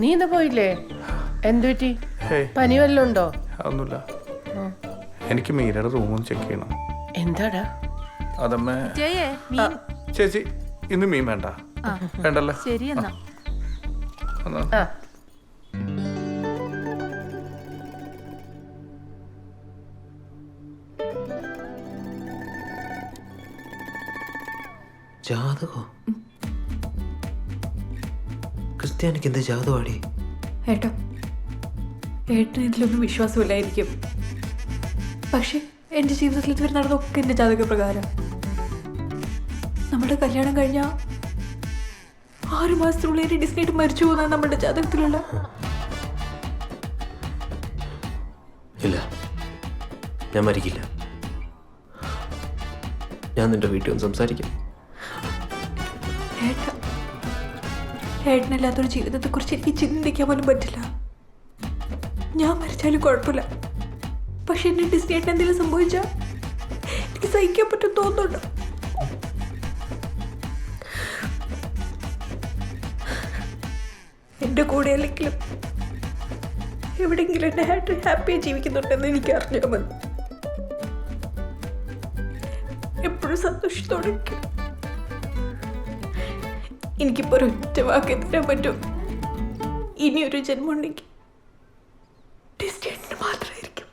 നീ ഇന്ന് പോയില്ലേ? എന്തു പറ്റി? പനി വല്ലതും ഉണ്ടോ? ഒന്നുമില്ല. എനിക്ക് മീരയുടെ റൂമൊന്ന് ചെക്ക് ചെയ്യണം. എന്താടാ? അതമ്മേ. ചേച്ചി ഇന്ന് മീൻ വേണ്ട. വേണ്ടല്ലോ. ശരി എന്നാ. ജാതകോ? ക്രിസ്ത്യാനിക്ക് എന്ത് ജാതകമാടി? ഏട്ടോ, ഏട്ടന് ഇതിലൊന്നും വിശ്വാസമില്ലായിരിക്കും. പക്ഷെ എൻ്റെ ജീവിതത്തിൽ ഇതുവരെ നടന്നതൊക്കെ എൻ്റെ ജാതക പ്രകാരം. നമ്മുടെ കല്യാണം കഴിഞ്ഞ 6 മാസത്തിനുള്ളിൽ എൻ്റെ ഡിസ്നേറ്റ് മരിച്ചു പോകുന്നതാണ് നമ്മുടെ ജാതകത്തിലുള്ള. ഇല്ല, ഞാൻ മരിക്കില്ല. ഞാൻ നിന്റെ വീട്ടിൽ ഒന്ന് സംസാരിക്കാം. ഏട്ടനില്ലാത്തൊരു ജീവിതത്തെക്കുറിച്ച് എനിക്ക് ചിന്തിക്കാൻ പോലും പറ്റില്ല. ഞാൻ മരിച്ചാലും കുഴപ്പമില്ല. പക്ഷെ എൻ്റെ ഡിസ്നേറ്റിന് എന്തെങ്കിലും സംഭവിച്ചാൽ എനിക്ക് സഹിക്കാൻ പറ്റും തോന്നുന്നുണ്ടോ? എൻ്റെ കൂടെ അല്ലെങ്കിലും എവിടെയെങ്കിലും എൻ്റെ ഹാപ്പിയായി ജീവിക്കുന്നുണ്ടെന്ന് എനിക്ക് അറിഞ്ഞാൽ മതി. എപ്പോഴും സന്തോഷത്തോടെ എനിക്കിപ്പോൾ ഒരൊറ്റ വാക്ക് തരാൻ പറ്റും. ഇനിയൊരു ജന്മം ഉണ്ടെങ്കിൽ ഡിസ്റ്റേറ്റിന് മാത്രമായിരിക്കും.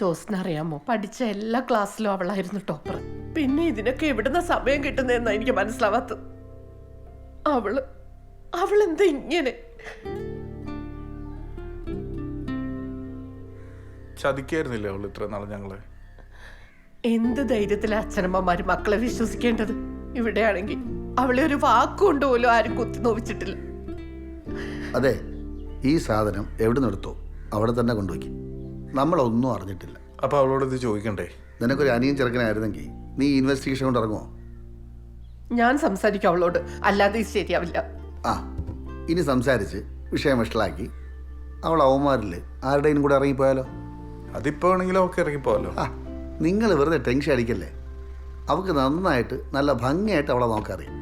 ജോസിനറിയാമോ, പഠിച്ച എല്ലാ ക്ലാസ്സിലും അവളായിരുന്നു ടോപ്പർ. പിന്നെ ഇതിനൊക്കെ എവിടുന്ന സമയം കിട്ടുന്നതെന്നാ എനിക്ക് മനസ്സിലാവാത്തത്. അവളെന്താ ഇങ്ങനെ? ചതിക്കായിരുന്നില്ലേ അവൾ ഇത്ര നാളെ ഞങ്ങളെ? എന്ത് ധൈര്യത്തിലെ അച്ഛനമ്മമാര് മക്കളെ വിശ്വസിക്കേണ്ടത്? ഇവിടെയാണെങ്കിൽ അവളെ ഒരു വാക്കുകൊണ്ട് പോലും ആരും കുത്തി നോവിച്ചിട്ടില്ല. അതെ, ഈ സാധനം എവിടെ നിന്നെടുത്തോ അവിടെ തന്നെ കൊണ്ടുപോയി. നമ്മളൊന്നും അറിഞ്ഞിട്ടില്ല. അപ്പൊ അവളോട് ഇത് ചോദിക്കണ്ടേ? നിനക്കൊരു അനിയൻ ചെറുക്കനായിരുന്നെങ്കിൽ നീ ഇൻവെസ്റ്റിഗേഷൻ കൊണ്ട് ഇറങ്ങുമോ? ഞാൻ സംസാരിക്കും അവളോട്, അല്ലാതെ ഇത് ശരിയാവില്ല. ഇനി സംസാരിച്ച് വിഷയം വഷളാക്കി അവൾ അവന്മാരിൽ ആരുടെയും കൂടെ ഇറങ്ങിപ്പോയാലോ? അതിപ്പോ ആണെങ്കിലും അവൾക്ക് ഇറങ്ങിപ്പോലോ. നിങ്ങൾ വെറുതെ ടെൻഷൻ അടിക്കല്ലേ. അവൾക്ക് നന്നായിട്ട് നല്ല ഭംഗിയായിട്ട് അവളെ നോക്കറിയാം.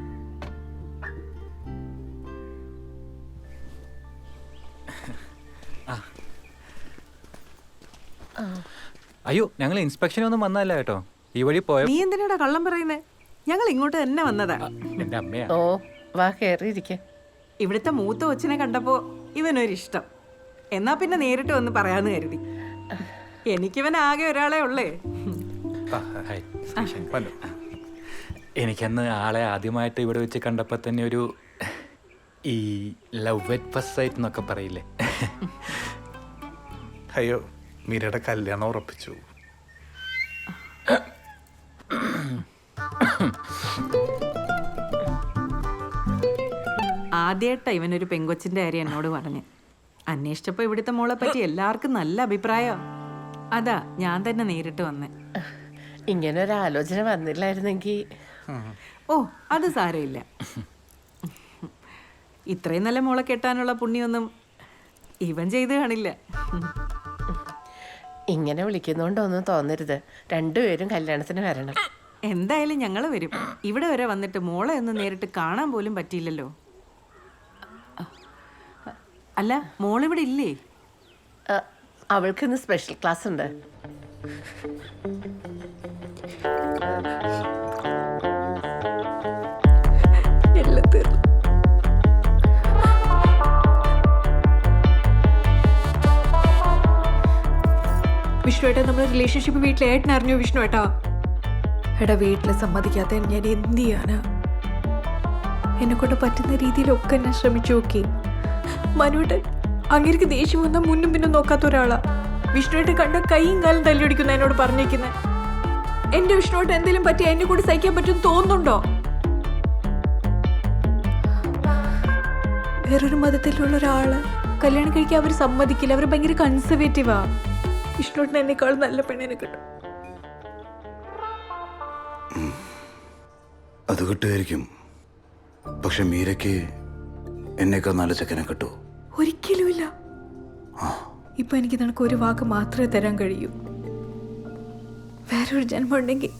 അയ്യോ, ഞങ്ങൾ ഇൻസ്പെക്ഷനൊന്നും വന്നല്ല കേട്ടോ. ഈ വഴി പോയ. നീ എന്തിനാടാ കള്ളം പറയുന്നേ? ഞങ്ങൾ ഇങ്ങോട്ട് തന്നെ വന്നതാ. എന്റെ അമ്മയാ. ഓ, വാ കയറിയിരിക്കെ. ഇവിടുത്തെ മൂത്ത കൊച്ചിനെ കണ്ടപ്പോ ഇവനൊരിഷ്ടം. എന്നാ പിന്നെ നേരിട്ട് വന്ന് പറയാന്ന് കരുതി. എനിക്കിവൻ ആകെ ഒരാളെ ഉള്ളേ. എനിക്കന്ന് ആളെ ആദ്യമായിട്ട് ഇവിടെ വെച്ച് കണ്ടപ്പോ തന്നെ ഒരു ഈ ലവ് അറ്റ് ഫസ്റ്റ് സൈറ്റ് എന്നൊക്കെ പറയില്ലേ. അയ്യോ, മീരയുടെ കല്യാണം ഉറപ്പിച്ചു. ആദ്യമായിട്ടാ ഇവനൊരു പെങ്കൊച്ചിന്റെ കാര്യം എന്നോട് പറഞ്ഞ്. അന്വേഷിച്ചപ്പോ ഇവിടുത്തെ മോളെ പറ്റി എല്ലാവർക്കും നല്ല അഭിപ്രായം. അതാ ഞാൻ തന്നെ നേരിട്ട് വന്നേ. ഇങ്ങനെ ഒരു ആലോചന വന്നില്ലായിരുന്നെങ്കിൽ. ഓ, അത് സാരമില്ല. ഇത്രയും നല്ല മോളെ കെട്ടാനുള്ള പുണ്യൊന്നും ഇവൻ ചെയ്ത് കാണില്ല. ഇങ്ങനെ വിളിക്കുന്നോണ്ടൊന്നും തോന്നരുത്. രണ്ടുപേരും കല്യാണത്തിന് വരണം. എന്തായാലും ഞങ്ങൾ വരും. ഇവിടെ വരെ വന്നിട്ട് മോളെ ഒന്ന് നേരിട്ട് കാണാൻ പോലും പറ്റിയില്ലല്ലോ. അല്ല, മോളിവിടെ ഇല്ലേ? അവൾക്ക് ഇന്ന് സ്പെഷ്യൽ ക്ലാസ് ഉണ്ട്. വിഷ്ണുവേട്ടാ, നമ്മുടെ റിലേഷൻഷിപ്പ് വീട്ടിൽ ഏട്ടൻ അറിഞ്ഞു വിഷ്ണുവേട്ടാ? എടാ, വീട്ടിൽ സമ്മതിക്കാത്ത ഞാൻ എന്ത് ചെയ്യാനാ? എന്നെ കൊണ്ട് പറ്റുന്ന രീതിയിലൊക്കെ ഞാൻ ശ്രമിച്ചു നോക്കി. മനുവേട്ടൻ അങ്ങേർക്ക് ദേഷ്യം വന്നാൽ മുന്നും പിന്നും നോക്കാത്ത ഒരാളാ. വിഷ്ണുവേട്ടൻ കണ്ട കൈയും കാലും തല്ലിയൊടിക്കുന്ന എന്നോട് പറഞ്ഞേക്കുന്നത്. എന്റെ വിഷ്ണുവേട്ടൻ എന്തെങ്കിലും പറ്റി എന്നെ കൂടി സഹിക്കാൻ പറ്റും തോന്നുന്നുണ്ടോ? വേറൊരു മതത്തിലുള്ള ഒരാള് കല്യാണം കഴിക്കാൻ അവർ സമ്മതിക്കില്ല. അവർ ഭയങ്കര കൺസർവേറ്റീവാ. വിഷ്ണുവേട്ടൻ എന്നെക്കാളും നല്ല പെണ്ണിനെ കിട്ടും. അത് കിട്ടുമായിരിക്കും. പക്ഷെ മീരയ്ക്ക് എന്നേക്കാൾ നല്ല ചെക്കനെ കിട്ടുമോ? ഒരിക്കലുമില്ല. ഇപ്പൊ എനിക്ക് നിനക്ക് ഒരു വാക്ക് മാത്രമേ തരാൻ കഴിയൂ. വേറൊരു ജന്മം ഉണ്ടെങ്കിൽ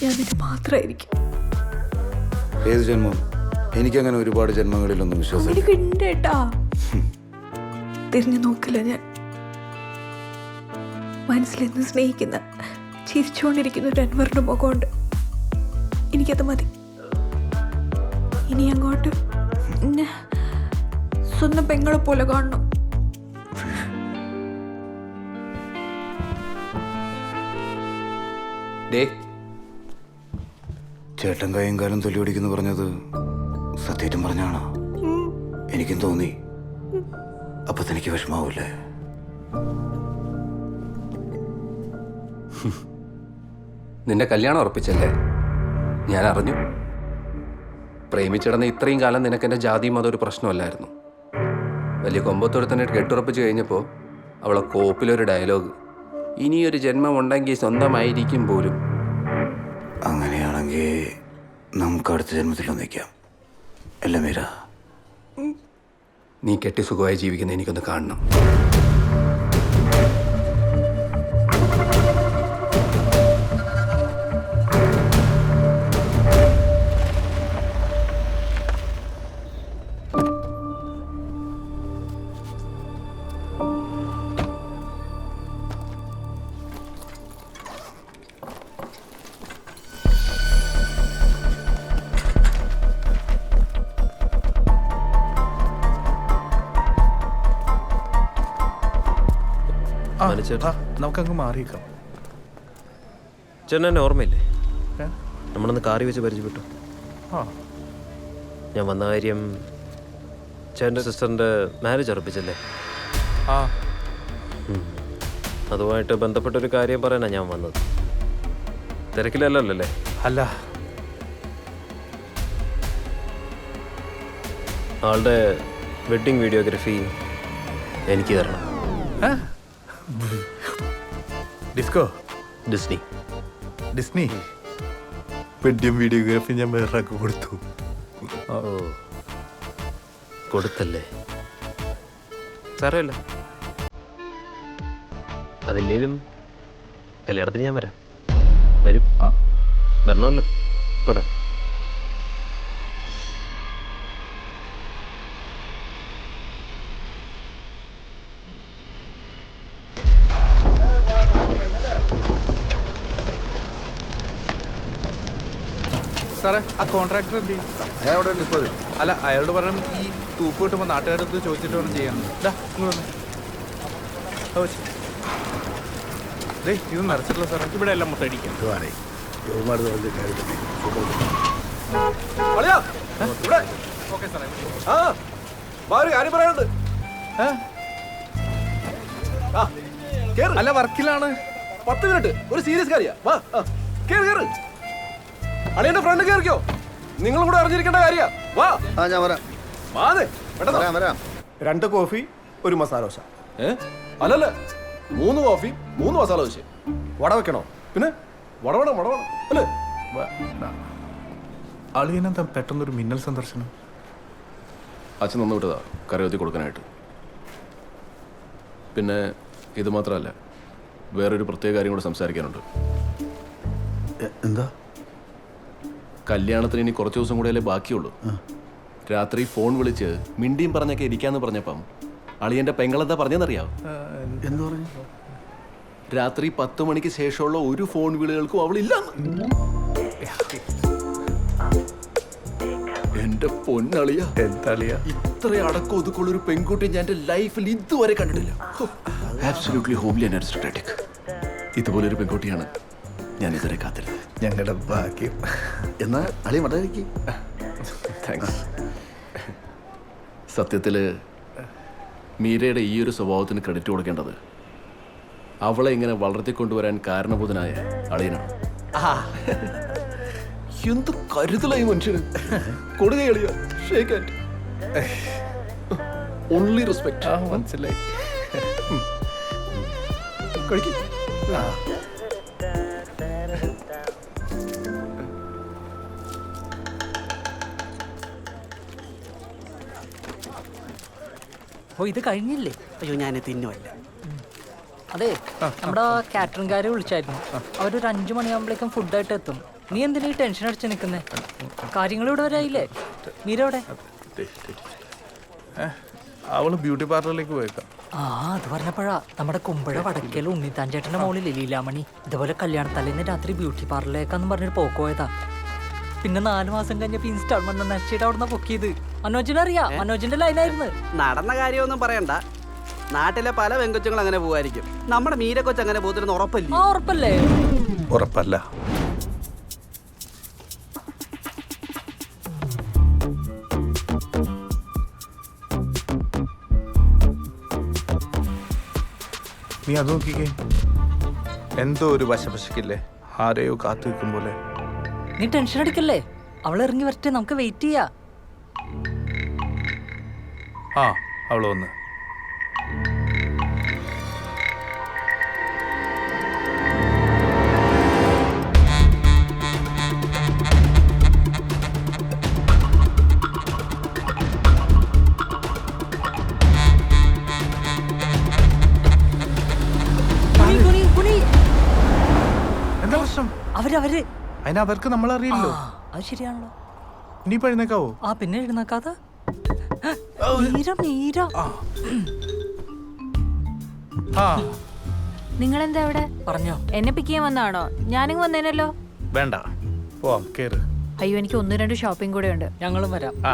ഞാൻ നിന്റെ മാത്രമായിരിക്കും. ഏത് ജന്മം? എനിക്കങ്ങനെ ഒരുപാട് ജന്മങ്ങളിലൊന്നും വിശ്വാസം എനിക്ക് ഉണ്ട് കേട്ടാ. തിരിഞ്ഞു നോക്കില്ല ഞാൻ. മനസ്സിലെന്ന് സ്നേഹിക്കുന്ന ചിരിച്ചുകൊണ്ടിരിക്കുന്ന ഒരു അൻവറിന്റെ മുഖമുണ്ട്. എനിക്കത് മതി. ഇനി അങ്ങോട്ട് എന്നെ സ്വന്തം പെങ്ങളെ പോലെ കാണണം. ചേട്ടൻ കൈയും കാലം തൊല്ലി ഓടിക്കുന്നു പറഞ്ഞത് സത്യേറ്റും പറഞ്ഞാണോ? എനിക്കും തോന്നി. അപ്പൊ തനിക്ക് വിഷമാവൂല്ലേ? നിന്റെ കല്യാണം ഉറപ്പിച്ചല്ലേ? ഞാൻ അറിഞ്ഞു. പ്രേമിച്ചിടന്ന് ഇത്രയും കാലം നിനക്ക് എൻ്റെ ജാതിയും അതൊരു പ്രശ്നമല്ലായിരുന്നു. വലിയ കൊമ്പത്തോടെ തന്നെ കെട്ടുറപ്പിച്ച് കഴിഞ്ഞപ്പോൾ അവളെ കോപ്പിലൊരു ഡയലോഗ്, ഇനിയൊരു ജന്മം ഉണ്ടെങ്കിൽ സ്വന്തമായിരിക്കും പോലും. അങ്ങനെയാണെങ്കിൽ നമുക്ക് അടുത്ത ജന്മത്തിൽ ഒന്നിക്കാം അല്ല മീര? നീ കെട്ടി സുഖമായി ജീവിക്കുന്ന എനിക്കൊന്ന് കാണണം. നമുക്കങ്ങ് മാറിയേക്കാം. ചേട്ടൻ എന്നെ ഓർമ്മയില്ലേ? നമ്മളൊന്ന് കാറി വെച്ച് പരിചയപ്പെട്ടു. ഞാൻ വന്ന കാര്യം ചേട്ടൻ്റെ സിസ്റ്ററിൻ്റെ മാരേജ് ഉറപ്പിച്ചല്ലേ? അതുമായിട്ട് ബന്ധപ്പെട്ടൊരു കാര്യം പറയാനാണ് ഞാൻ വന്നത്. തിരക്കിലല്ലോ അല്ലേ? അല്ല, ആളുടെ വെഡ്ഡിങ് വീഡിയോഗ്രാഫി എനിക്ക് തരണം. ഡിസ്കോ ഡിസ്നി വെഡ്ഡിങ് വീഡിയോഗ്രാഫി ഞാൻ വേറൊരാൾക്ക് കൊടുത്തു. ഓ, കൊടുത്തല്ലേ? സാരമില്ല. അതില്ലേലും കല്യാണത്തിന് ഞാൻ വരാം. വരണമല്ലോ. പോരാ. സാറേ, ആ കോൺട്രാക്ടർ എന്ത് ചെയ്യും? അല്ല, അയാളോട് പറയണം ഈ തൂപ്പ് കിട്ടുമ്പോൾ നാട്ടുകാരടുത്ത് ചോദിച്ചിട്ട് വേണം ചെയ്യാൻ. ഇത് നിറച്ചിട്ടില്ല സാറേ, ഇവിടെ എല്ലാം മൊത്തം അടിക്കാം. ഓക്കെ സാറേ. അല്ല, വർക്കിലാണ്. 10 മിനിറ്റ്, ഒരു സീരിയസ് കാര്യ. അളിയന്റെ ഫ്രണ്ട് കേറിക്കോ. നിങ്ങളും കൂടെ അറിഞ്ഞിരിക്കേണ്ട കാര്യ. വാ. ഞാൻ വരാം. വരാം. 2 കോഫി, 1 മസാല ദോശ. അല്ലല്ല, 3 കോഫി, 3 മസാല ദോശ. വട വെക്കണോ? പിന്നെ വട അല്ലേ? അളിയനെന്താ പെട്ടെന്നൊരു മിന്നൽ സന്ദർശനം? അച്ഛൻ നന്നു വിട്ടതാ കരയോത്തി കൊടുക്കാനായിട്ട്. പിന്നെ ഇത് മാത്രമല്ല, വേറൊരു പ്രത്യേക കാര്യം കൂടെ സംസാരിക്കാനുണ്ട്. എന്താ? കല്യാണത്തിന് ഇനി കുറച്ച് ദിവസം കൂടെയല്ലേ ബാക്കിയുള്ളൂ. രാത്രി ഫോൺ വിളിച്ച് മിണ്ടിയും പറഞ്ഞൊക്കെ ഇരിക്കാന്ന് പറഞ്ഞപ്പം അളിയന്റെ പെങ്ങളെന്താ പറഞ്ഞെന്നറിയാവോ? എന്തു പറഞ്ഞു? രാത്രി 10 മണിക്ക് ശേഷമുള്ള ഒരു ഫോൺ വിളികൾക്കും അവളില്ലെന്ന്. എന്റെ പൊന്നളിയ, ഇത്ര അടക്കം ഒതുക്കുള്ള ഒരു പെൺകുട്ടി ഞാൻ എന്റെ ലൈഫിൽ ഇതുവരെ കണ്ടിട്ടില്ല. Absolutely homely and aristocratic. ഇതുപോലൊരു പെൺകുട്ടിയാണ് ഞാൻ ഇതുവരെ കാത്തിരുന്നത്. ഞങ്ങളുടെ ഭാഗ്യം. എന്നാ അളി മടക്കി. താങ്ക്സ്. സത്യത്തില് മീരയുടെ ഈ ഒരു സ്വഭാവത്തിന് ക്രെഡിറ്റ് കൊടുക്കേണ്ടത് അവളെ ഇങ്ങനെ വളർത്തിക്കൊണ്ടുവരാൻ കാരണബോധനായ അളിയനാണ്. എന്ത് കരുതലായി മനുഷ്യന്. കൊടുക കളിയ ഷേക്ക് ഹാൻഡ്. Only respect. മനസ്സിലായി. കഴിക്കും. ഓ ഇത് കഴിഞ്ഞില്ലേ? അയ്യോ ഞാൻ തിന്നുമല്ല. അതെ, നമ്മുടെ കാറ്ററിംഗുകാരെ വിളിച്ചായിരുന്നു. അവരൊരു 5 മണിയാകുമ്പോഴേക്കും ഫുഡായിട്ട് എത്തും. നീ എന്തിനാ ഈ ടെൻഷൻ അടിച്ച് നിൽക്കുന്നേ? കാര്യങ്ങൾ ഇവിടെ വരായില്ലേ? മീരവിടെ? അവള് ബ്യൂട്ടി പാർലറിലേക്ക് പോയേക്കാം. ആ അത് പറഞ്ഞപ്പോഴാ നമ്മുടെ കുമ്പഴ വടക്കേൽ ഉണ്ണിത്താൻ ചേട്ടന്റെ മോളിൽ ലീലാമണി ഇതുപോലെ കല്യാണത്തലേന്ന് രാത്രി ബ്യൂട്ടി പാർലറിലേക്കാന്ന് പറഞ്ഞൊരു പോക്ക് പോയതാ. പിന്നെ 4 മാസം കഴിഞ്ഞപ്പോ ഇൻസ്റ്റാൾമെന്റ് നച്ചിട്ട് അവിടുന്ന് പൊക്കിയത്. മനോജിനെ അറിയാം, മനോജിന്റെ ലൈനായിരുന്നു. നടന്ന കാര്യമൊന്നും പറയണ്ട. നാട്ടിലെ പല പെങ്കൊച്ചുങ്ങൾ അങ്ങനെ പോവായിരിക്കും. നമ്മുടെ മീരക്കൊച്ച് അങ്ങനെ പോത്തിരുന്ന് ഉറപ്പല്ലേ? ആ ഉറപ്പല്ലേ? ഉറപ്പല്ല. നീ അത് നോക്കിക്കേ, എന്തോ ഒരു വശപശക്കില്ലേ, ആരെയോ കാത്തു നിൽക്കും പോലെ. നീ ടെൻഷൻ അടിക്കല്ലേ, അവൾ ഇറങ്ങി വരട്ടെ, നമുക്ക് വെയിറ്റ് ചെയ്യാ. ആ അവള് വന്ന്. എന്താ പ്രശ്നം? അവര് അതിനവർക്ക് നമ്മളറിയില്ലോ. അത് ശരിയാണല്ലോ. നീ പഴുന്നേക്കാവോ? ആ പിന്നെ എഴുന്നേക്കാതെ. മീര മീര നിങ്ങളെന്താ ഇവിടെ? പറഞ്ഞോ. എന്നെ പിക്ക് ചെയ്യാൻ വന്നാണോ? ഞാനിങ്ങ് വന്നേനല്ലോ. വേണ്ട, പോവാം, കേറ്. അയ്യോ എനിക്ക് 1-2 ഷോപ്പിംഗ് കൂടെ ഉണ്ട്. ഞങ്ങളും വരാം. ആ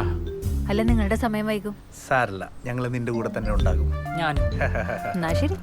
അല്ല നിങ്ങളുടെ സമയം വൈകും. സാരല്ല, ഞങ്ങൾ നിന്റെ കൂടെ തന്നെ ഉണ്ടാകും. ഞാനും. എന്നാ ശരി.